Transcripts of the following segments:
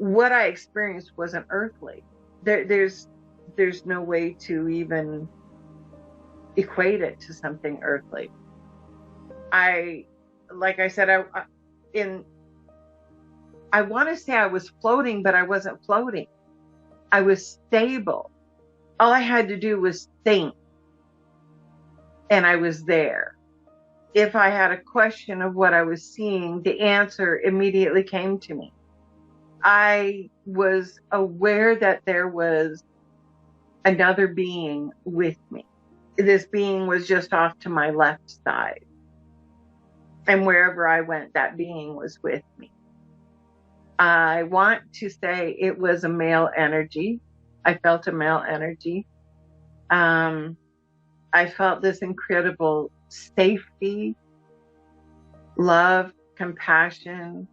what I experienced wasn't earthly. There's no way to even equate it to something earthly. Like I said, I want to say I was floating, but I wasn't floating. I was stable. All I had to do was think, and I was there. If I had a question of what I was seeing, the answer immediately came to me. I was aware that there was another being with me. This being was just off to my left side. And wherever I went, that being was with me. I want to say it was a male energy. I felt a male energy. I felt this incredible safety, love, compassion.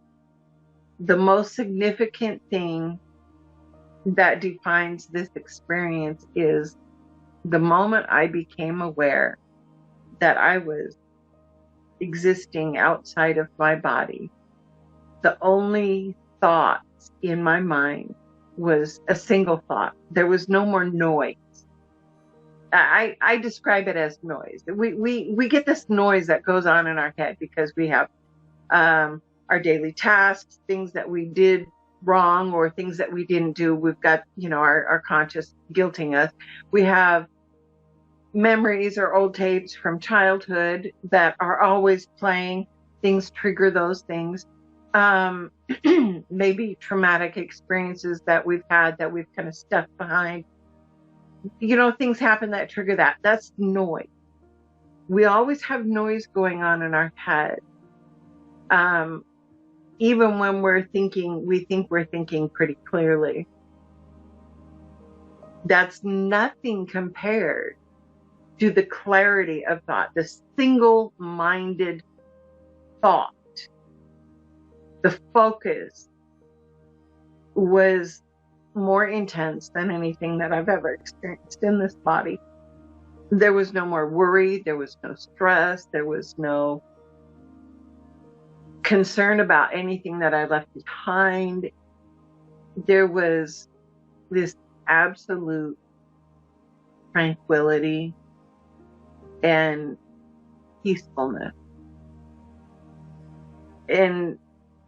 The most significant thing that defines this experience is the moment I became aware that I was existing outside of my body. The only thoughts in my mind was a single thought. There was no more noise. I describe it as noise. We get this noise that goes on in our head because we have our daily tasks, things that we did wrong or things that we didn't do. We've got, our conscious guilting us. We have memories or old tapes from childhood that are always playing. Things trigger those things. Maybe traumatic experiences that we've had that we've kind of stuck behind. Things happen that trigger that. That's noise. We always have noise going on in our head. Even when we're thinking, we think we're thinking pretty clearly. That's nothing compared to the clarity of thought, the single-minded thought. The focus was more intense than anything that I've ever experienced in this body. There was no more worry. There was no stress. There was no concern about anything that I left behind. There was this absolute tranquility and peacefulness. And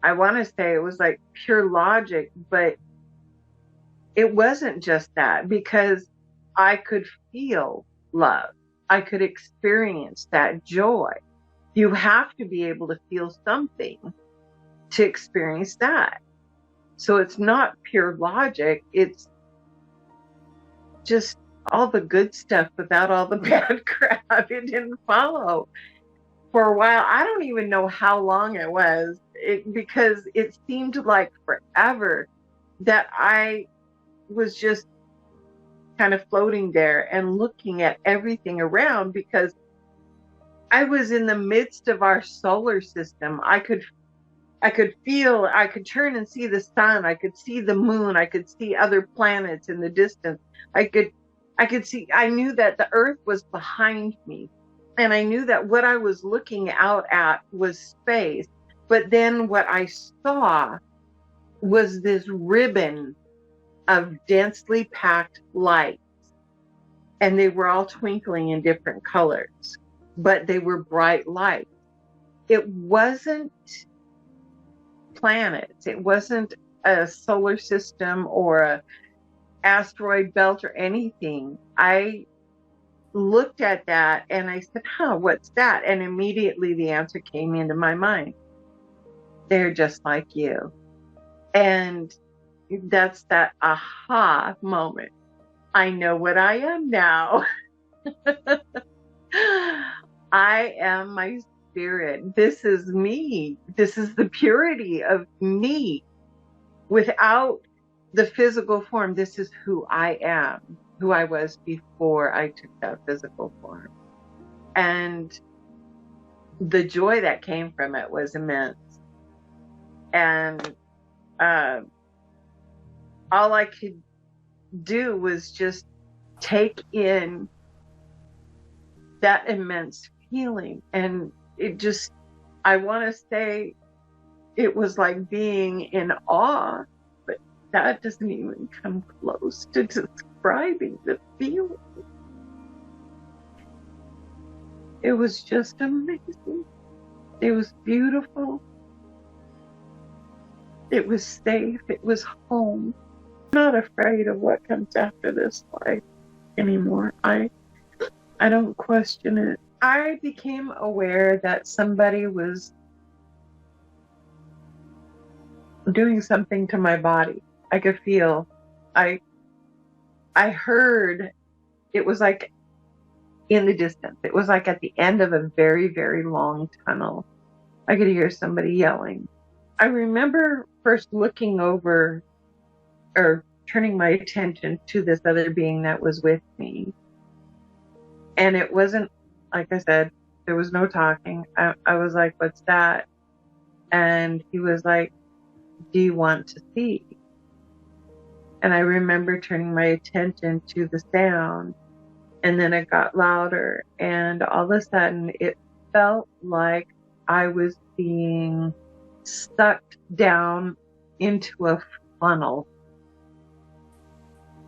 I want to say it was like pure logic, but it wasn't just that, because I could feel love. I could experience that joy. You have to be able to feel something to experience that. So it's not pure logic. It's just all the good stuff without all the bad crap. It didn't follow for a while. I don't even know how long it was, because it seemed like forever that I was just kind of floating there and looking at everything around, because I was in the midst of our solar system. I could feel, I could turn and see the sun. I could see the moon. I could see other planets in the distance. I could see, I knew that the earth was behind me. And I knew that what I was looking out at was space. But then what I saw was this ribbon of densely packed lights. And they were all twinkling in different colors, but they were bright lights. It wasn't planets. It wasn't a solar system or a asteroid belt or anything. I looked at that and I said, what's that? And immediately the answer came into my mind. They're just like you. And that's that aha moment. I know what I am now. I am my spirit. This is me. This is the purity of me. Without the physical form, this is who I am, who I was before I took that physical form. And the joy that came from it was immense. And all I could do was just take in that immense feeling. And it just, I want to say it was like being in awe, but that doesn't even come close to describing the feeling. It was just amazing. It was beautiful. It was safe. It was home. I'm not afraid of what comes after this life anymore. I don't question it. I became aware that somebody was doing something to my body. I could feel. I heard. It was like in the distance. It was like at the end of a very, very long tunnel. I could hear somebody yelling. I remember first looking over or turning my attention to this other being that was with me. And it wasn't, like I said, there was no talking. I was like, what's that? And he was like, do you want to see? And I remember turning my attention to the sound, and then it got louder, and all of a sudden it felt like I was being sucked down into a funnel.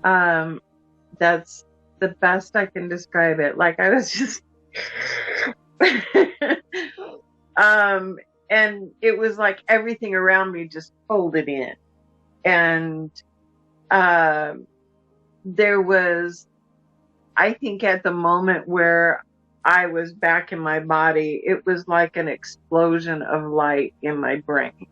That's the best I can describe it. Like I was just and it was like everything around me just folded in. And there was, I think at the moment where I was back in my body, it was like an explosion of light in my brain.